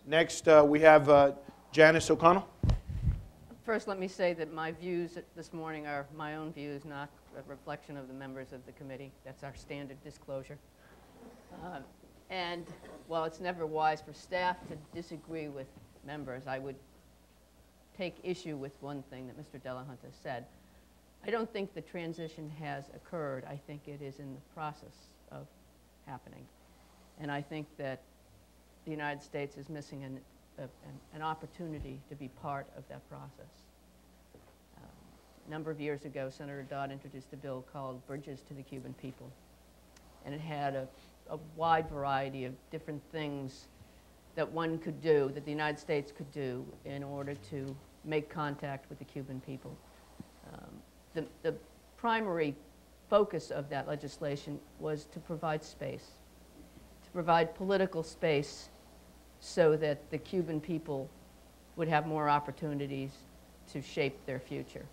Next, we have Janice O'Connell. First, let me say that my views this morning are my own views, not a reflection of the members of the committee. That's our standard disclosure. And while it's never wise for staff to disagree with members, I would take issue with one thing that Mr. Delahunt has said. I don't think the transition has occurred. I think it is in the process of happening. And I think that the United States is missing an opportunity to be part of that process. A number of years ago, Senator Dodd introduced a bill called Bridges to the Cuban People. And it had a wide variety of different things that one could do, that the United States could do in order to make contact with the Cuban people. The primary focus of that legislation was to provide space, to provide political space so that the Cuban people would have more opportunities to shape their future.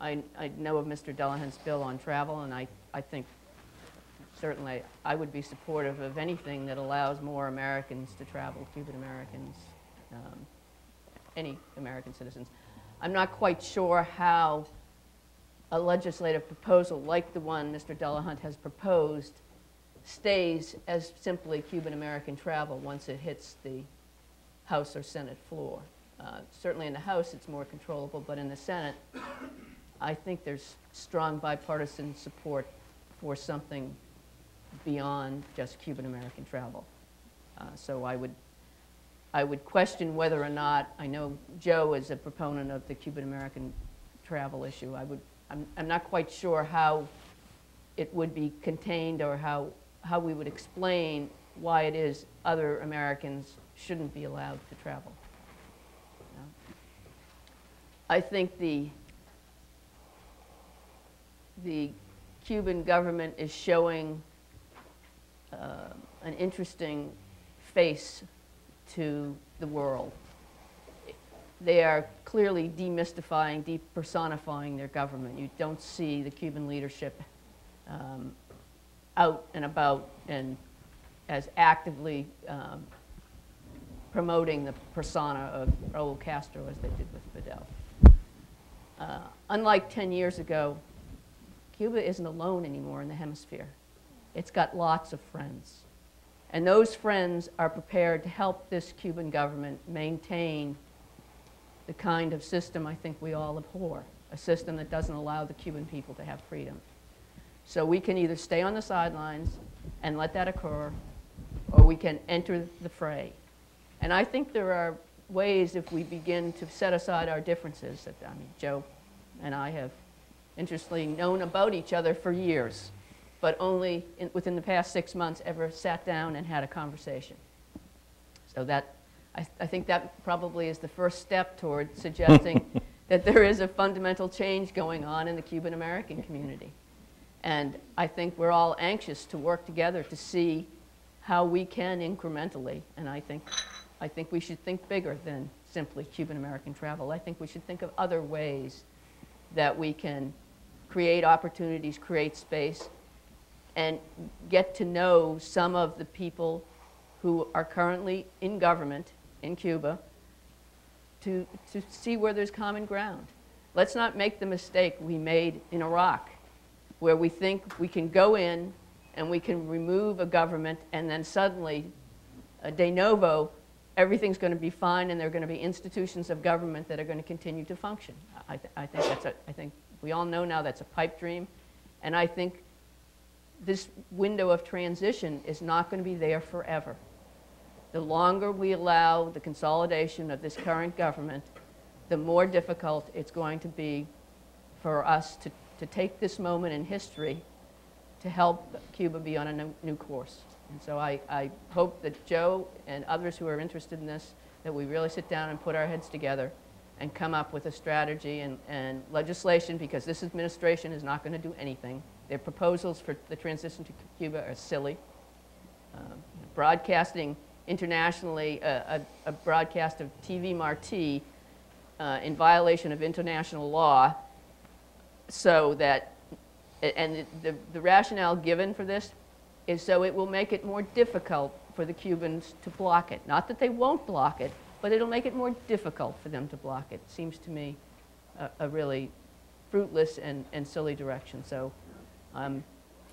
I know of Mr. Delahunt's bill on travel, and I think certainly I would be supportive of anything that allows more Americans to travel, Cuban Americans, any American citizens. I'm not quite sure how a legislative proposal like the one Mr. Delahunt has proposed stays as simply Cuban American travel once it hits the House or Senate floor. Certainly in the House it's more controllable, but in the Senate I think there's strong bipartisan support for something beyond just Cuban American travel. So I would question whether or not, I know Joe is a proponent of the Cuban American travel issue. I'm not quite sure how it would be contained or how we would explain why it is other Americans shouldn't be allowed to travel. I think the Cuban government is showing an interesting face to the world. They are clearly demystifying, depersonifying their government. You don't see the Cuban leadership out and about and as actively promoting the persona of Raul Castro as they did with Fidel. Unlike 10 years ago, Cuba isn't alone anymore in the hemisphere. It's got lots of friends. And those friends are prepared to help this Cuban government maintain the kind of system I think we all abhor, a system that doesn't allow the Cuban people to have freedom. So we can either stay on the sidelines and let that occur, or we can enter the fray. And I think there are ways, if we begin to set aside our differences, that, I mean, Joe and I have interestingly known about each other for years, but only within the past 6 months ever sat down and had a conversation. So that, I think that probably is the first step toward suggesting that there is a fundamental change going on in the Cuban American community. And I think we're all anxious to work together to see how we can incrementally, and I think we should think bigger than simply Cuban American travel. I think we should think of other ways that we can create opportunities, create space, and get to know some of the people who are currently in government in Cuba to see where there's common ground. Let's not make the mistake we made in Iraq, where we think we can go in and we can remove a government and then suddenly, de novo, everything's going to be fine and there are going to be institutions of government that are going to continue to function. I think we all know now that's a pipe dream, and I think this window of transition is not going to be there forever. The longer we allow the consolidation of this current government, the more difficult it's going to be for us to take this moment in history to help Cuba be on a new course. And so I hope that Joe and others who are interested in this, that we really sit down and put our heads together and come up with a strategy and legislation, because this administration is not going to do anything. Their proposals for the transition to Cuba are silly. Broadcasting internationally a broadcast of TV Marti in violation of international law, so that, and the rationale given for this is so it will make it more difficult for the Cubans to block it. Not that they won't block it, but it'll make it more difficult for them to block it. Seems to me a really fruitless and silly direction. So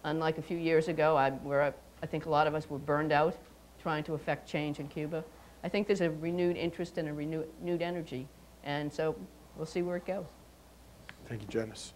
unlike a few years ago, where I think a lot of us were burned out trying to affect change in Cuba, I think there's a renewed interest and a renewed energy. And so we'll see where it goes. Thank you, Janice.